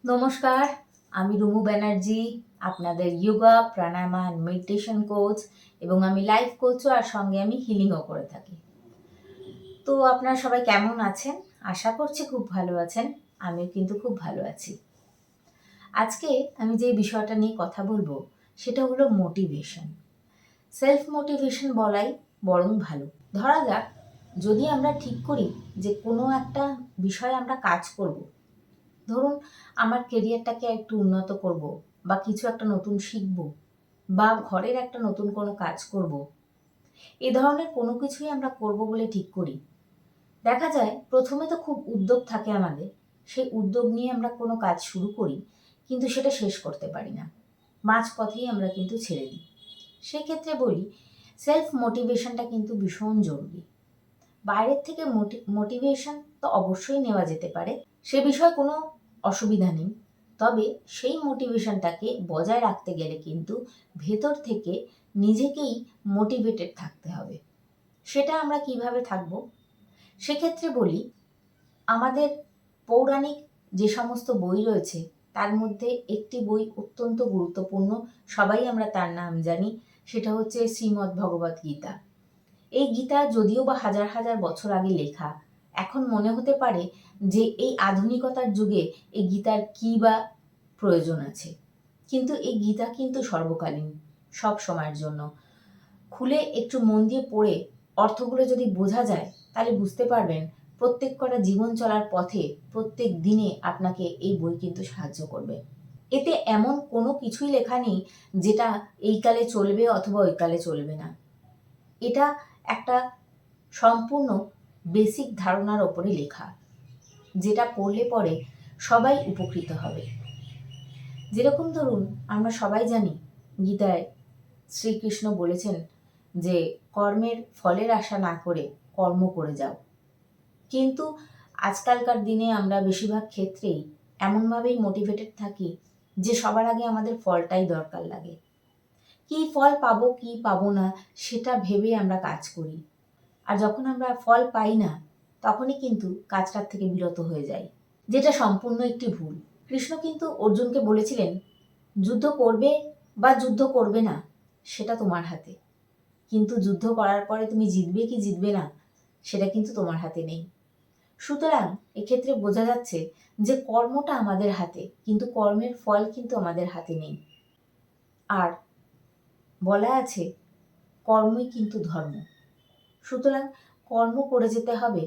নমস্কার, আমি রুমু ব্যানার্জি, আপনাদের যোগা, প্রাণায়াম অ্যান্ড মেডিটেশন কোচ এবং আমি লাইফ কোচও আর সঙ্গে আমি হিলিংও করে থাকি। তো আপনারা সবাই কেমন আছেন? আশা করছি খুব ভালো আছেন। আমিও কিন্তু খুব ভালো আছি। আজকে আমি যে বিষয়টা নিয়ে কথা বলবো সেটা হলো মোটিভেশন। সেলফ মোটিভেশন বলাই বরং ভালো। ধরা যাক, যদি আমরা ঠিক করি যে কোনো একটা বিষয়ে আমরা কাজ করব, ধরুন আমার কেরিয়ারটাকে একটু উন্নত করব বা কিছু একটা নতুন শিখব বা ঘরের একটা নতুন কোনো কাজ করব, এ ধরনের কোনো কিছুই আমরা করব বলে ঠিক করি। দেখা যায় প্রথমে তো খুব উদ্যোগ থাকে আমাদের, সেই উদ্যোগ নিয়ে আমরা কোনো কাজ শুরু করি কিন্তু সেটা শেষ করতে পারি না, মাঝপথেই আমরা কিন্তু ছেড়ে দিই। সেক্ষেত্রে বলি, সেলফ মোটিভেশনটা কিন্তু ভীষণ জরুরি। বাইরের থেকে মোটিভেশন তো অবশ্যই নেওয়া যেতে পারে, সে বিষয়ে কোনো অসুবিধা নেই। তবে সেই মোটিভেশনটাকে বজায় রাখতে গেলে কিন্তু ভেতর থেকে নিজেকেই মোটিভেটেড থাকতে হবে। সেটা আমরা কিভাবে থাকবো? সেক্ষেত্রে বলি, আমাদের পৌরাণিক যে সমস্ত বই রয়েছে তার মধ্যে একটি বই অত্যন্ত গুরুত্বপূর্ণ, সবাই আমরা তার নাম জানি, সেটা হচ্ছে শ্রীমদ্ ভগবত গীতা। এই গীতা যদিও বা হাজার হাজার বছর আগে লেখা, এখন মনে হতে পারে যে এই আধুনিকতার যুগে এই গীতার কী বা প্রয়োজন আছে, কিন্তু এই গীতা কিন্তু সর্বকালীন, সব সময়ের জন্য। খুলে একটু মন দিয়ে পড়ে অর্থগুলো যদি বোঝা যায় তাহলে বুঝতে পারবেন প্রত্যেক কটা জীবন চলার পথে প্রত্যেক দিনে আপনাকে এই বই কিন্তু সাহায্য করবে। এতে এমন কোনো কিছুই লেখা নেই যেটা এই কালে চলবে অথবা ওই কালে চলবে না। এটা একটা সম্পূর্ণ বেসিক ধারণার ওপরে লেখা, যেটা পড়লে পরে সবাই উপকৃত হবে। যেরকম ধরুন, আমরা সবাই জানি গীতায় শ্রীকৃষ্ণ বলেছেন যে কর্মের ফলের আশা না করে কর্ম করে যাও। কিন্তু আজকালকার দিনে আমরা বেশিরভাগ ক্ষেত্রেই এমনভাবেই মোটিভেটেড থাকি যে সবার আগে আমাদের ফলটাই দরকার লাগে। কি ফল পাবো কি পাবো না সেটা ভেবে আমরা কাজ করি, আর যখন আমরা ফল পাই না তখনই কিন্তু কাজটার থেকে বিরত হয়ে যাই, যেটা সম্পূর্ণ একটি ভুল। কৃষ্ণ কিন্তু অর্জুনকে বলেছিলেন, যুদ্ধ করবে বা যুদ্ধ করবে না সেটা তোমার হাতে, কিন্তু যুদ্ধ করার পরে তুমি জিতবে কি জিতবে না সেটা কিন্তু তোমার হাতে নেই। সুতরাং এক্ষেত্রে বোঝা যাচ্ছে যে কর্মটা আমাদের হাতে, কিন্তু কর্মের ফল কিন্তু আমাদের হাতে নেই। আর বলা আছে কর্মই কিন্তু ধর্ম। সুতরাং কর্ম করে যেতে হবে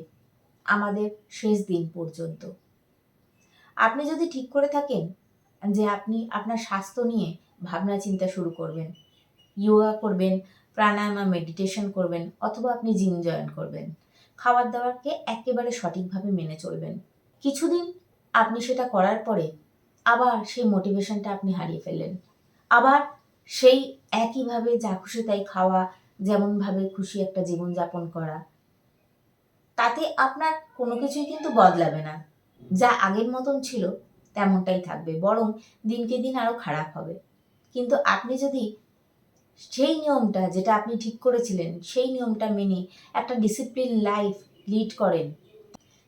আমাদের শেষ দিন পর্যন্ত। আপনি যদি ঠিক করে থাকেন যে আপনি আপনার স্বাস্থ্য নিয়ে ভাবনা চিন্তা শুরু করবেন, যোগা করবেন, প্রাণায়াম বা মেডিটেশন করবেন, অথবা আপনি জিম জয়েন করবেন, খাবার দাবারকে একেবারে সঠিকভাবে মেনে চলবেন, কিছুদিন আপনি সেটা করার পরে আবার সেই মোটিভেশনটা আপনি হারিয়ে ফেললেন, আবার সেই একইভাবে যা খুশি তাই খাওয়া, যেমনভাবে খুশি একটা জীবনযাপন করা, তাতে আপনার কোনো কিছুই কিন্তু বদলাবে না। যা আগের মতন ছিল তেমনটাই থাকবে, বরং দিনকে দিন আরো খারাপ হবে। কিন্তু আপনি যদি সেই নিয়মটা যেটা আপনি ঠিক করেছিলেন সেই নিয়মটা মেনে একটা ডিসিপ্লিন লাইফ লিড করেন,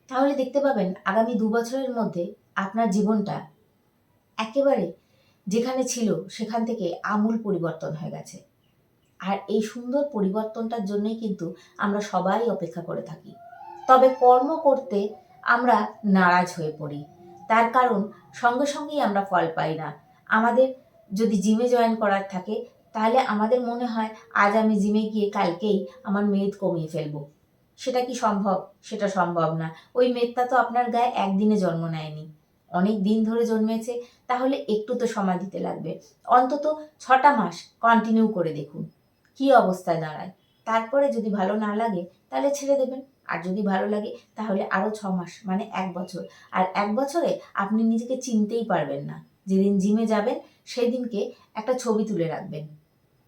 তাহলে দেখতে পাবেন আগামী 2 বছরের মধ্যে আপনার জীবনটা একেবারে যেখানে ছিল সেখান থেকে আমূল পরিবর্তন হয়ে গেছে। আর এই সুন্দর পরিবর্তনটার জন্যই কিন্তু আমরা সবাই অপেক্ষা করে থাকি। তবে কর্ম করতে আমরা নারাজ হয়ে পড়ি, তার কারণ সঙ্গে সঙ্গেই আমরা ফল পাই না। আমাদের যদি জিমে জয়েন করার থাকে তাহলে আমাদের মনে হয় আজ আমি জিমে গিয়ে কালকেই আমার মেদ কমিয়ে ফেলবো। সেটা কি সম্ভব? সেটা সম্ভব না। ওই মেদটা তো আপনার গায়ে একদিনে জন্ম নেয়নি, অনেক দিন ধরে জন্মেছে। তাহলে একটু তো সময় দিতে লাগবে, অন্তত 6টা মাস কন্টিনিউ করে দেখুন কি অবস্থায় দাঁড়ায়। তারপরে যদি ভালো না লাগে তাহলে ছেড়ে দেবেন, আর যদি ভালো লাগে তাহলে আরও 6 মাস মানে 1 বছর। আর 1 বছরে আপনি নিজেকে চিনতেই পারবেন না। যেদিন জিমে যাবেন সেই দিনকে একটা ছবি তুলে রাখবেন,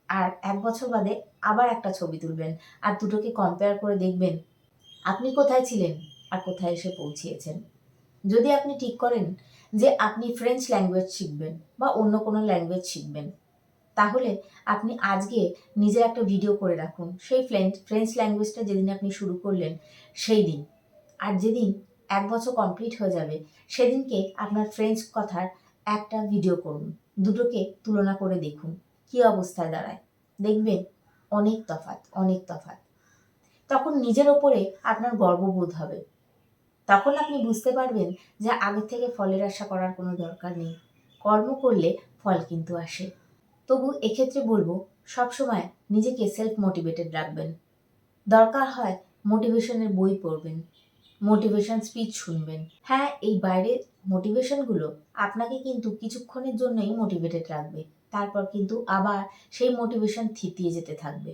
আর 1 বছর বাদে আবার একটা ছবি তুলবেন, আর দুটোকে কম্পেয়ার করে দেখবেন আপনি কোথায় ছিলেন আর কোথায় এসে পৌঁছিয়েছেন। যদি আপনি ঠিক করেন যে আপনি ফ্রেঞ্চ ল্যাঙ্গুয়েজ শিখবেন বা অন্য কোনো ল্যাঙ্গুয়েজ শিখবেন, তাহলে আপনি আজকে নিজের একটা ভিডিও করে রাখুন সেই ফ্রেঞ্চ ল্যাঙ্গুয়েজটা যেদিন আপনি শুরু করলেন সেই দিন। আর যেদিন 1 বছর কমপ্লিট হয়ে যাবে সেদিনকে আপনার ফ্রেঞ্চ কথার একটা ভিডিও করুন, দুটোকে তুলনা করে দেখুন কী অবস্থায় দাঁড়ায়। দেখবেন অনেক তফাৎ, অনেক তফাৎ। তখন নিজের ওপরে আপনার গর্ববোধ হবে। তখন আপনি বুঝতে পারবেন যে আগের থেকে ফলের আশা করার কোনো দরকার নেই, কর্ম করলে ফল কিন্তু আসে। তবু এক্ষেত্রে বলবো সবসময় নিজেকে সেলফ মোটিভেটেড রাখবেন। দরকার হয় মোটিভেশনের বই পড়বেন, মোটিভেশন স্পিচ শুনবেন। হ্যাঁ, এই বাইরের মোটিভেশনগুলো আপনাকে কিন্তু কিছুক্ষণের জন্যই মোটিভেটেড রাখবে, তারপর কিন্তু আবার সেই মোটিভেশন থিতিয়ে যেতে থাকবে।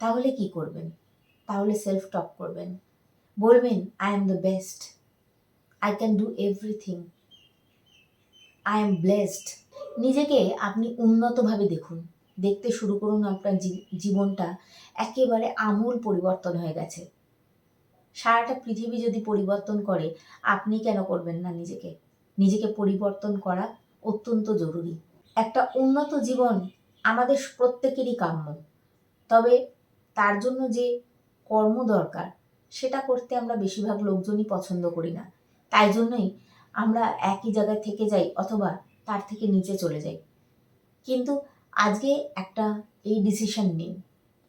তাহলে কি করবেন? তাহলে সেলফ টক করবেন, বলবেন I am the best, I can do everything, I am blessed. নিজেকে আপনি উন্নতভাবে দেখুন, দেখতে শুরু করুন আপনার জীবনটা একেবারে আমূল পরিবর্তন হয়ে গেছে। সারাটা পৃথিবী যদি পরিবর্তন করে, আপনি কেন করবেন না? নিজেকে পরিবর্তন করা অত্যন্ত জরুরি। একটা উন্নত জীবন আমাদের প্রত্যেকেরই কাম্য, তবে তার জন্য যে কর্ম দরকার সেটা করতে আমরা বেশিরভাগ লোকজনই পছন্দ করি না। তাই জন্যই আমরা একই জায়গায় থেকে যাই অথবা তার থেকে নিচে চলে যাই। কিন্তু আজকে একটা এই ডিসিশন নিন,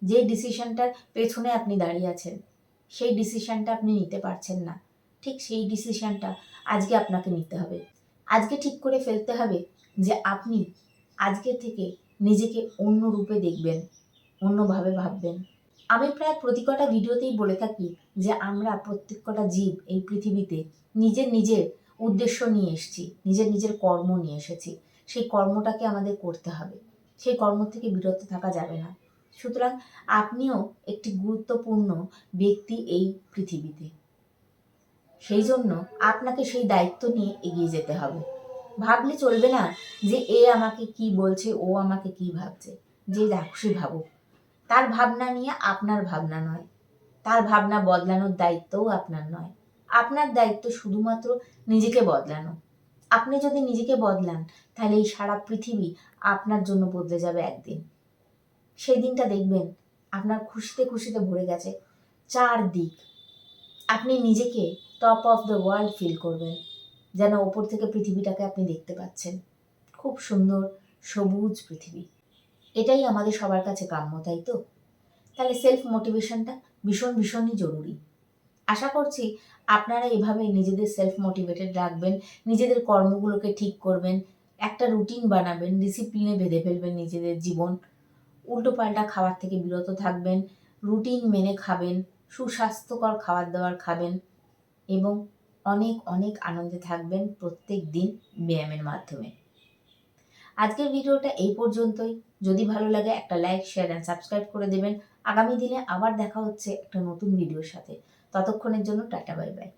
যে ডিসিশনটার পেছনে আপনি দাঁড়িয়ে আছেন সেই ডিসিশনটা আপনি নিতে পারছেন না, ঠিক সেই ডিসিশনটা আজকে আপনাকে নিতে হবে। আজকে ঠিক করে ফেলতে হবে যে আপনি আজকে থেকে নিজেকে অন্য রূপে দেখবেন, অন্যভাবে ভাববেন। আমি প্রায় প্রতি কটা ভিডিওতেই বলে থাকি যে আমরা প্রত্যেক কটা জীব এই পৃথিবীতে নিজের উদ্দেশ্য নিয়ে এসেছি, নিজের কর্ম নিয়ে এসেছি। সেই কর্মটাকে আমাদের করতে হবে, সেই কর্ম থেকে বিরত থাকা যাবে না। সুতরাং আপনিও একটি গুরুত্বপূর্ণ ব্যক্তি এই পৃথিবীতে, সেই জন্য আপনাকে সেই দায়িত্ব নিয়ে এগিয়ে যেতে হবে। ভাবলে চলবে না যে এ আমাকে কি বলছে, ও আমাকে কি ভাবছে। যে যা খুশি ভাবুক, তার ভাবনা নিয়ে আপনার ভাবনা নয়, তার ভাবনা বদলানোর দায়িত্বও আপনার নয়। আপনার দায়িত্ব শুধুমাত্র নিজেকে বদলানো। আপনি যদি নিজেকে বদলান তাহলে এই সারা পৃথিবী আপনার জন্য বদলে যাবে একদিন। সেই দিনটা দেখবেন আপনার খুশিতে খুশিতে ভরে গেছে চারদিক। আপনি নিজেকে top of the world feel করবেন, যেন ওপর থেকে পৃথিবীটাকে আপনি দেখতে পাচ্ছেন, খুব সুন্দর সবুজ পৃথিবী। এটাই আমাদের সবার কাছে কাম্য, তাই তো? তাহলে সেলফ মোটিভেশনটা ভীষণই জরুরি। আশা করছি আপনারা এভাবে নিজেদের সেলফ মোটিভেটেড রাখবেন, নিজেদের কর্মগুলোকে ঠিক করবেন, একটা রুটিন বানাবেন, ডিসিপ্লিনে বেঁধে ফেলবেন নিজেদের জীবন, উল্টোপাল্টা খাবার থেকে বিরত থাকবেন, রুটিন মেনে খাবেন, সুস্বাস্থ্যকর খাবার দাবার খাবেন এবং অনেক আনন্দে থাকবেন প্রত্যেক দিন ব্যায়ামের মাধ্যমে। আজকের ভিডিওটা এই পর্যন্তই। যদি ভালো লাগে একটা লাইক, শেয়ার অ্যান্ড সাবস্ক্রাইব করে দেবেন। আগামী দিনে আবার দেখা হচ্ছে একটা নতুন ভিডিওর সাথে। ততক্ষণের জন্য টাটা, বাই বাই।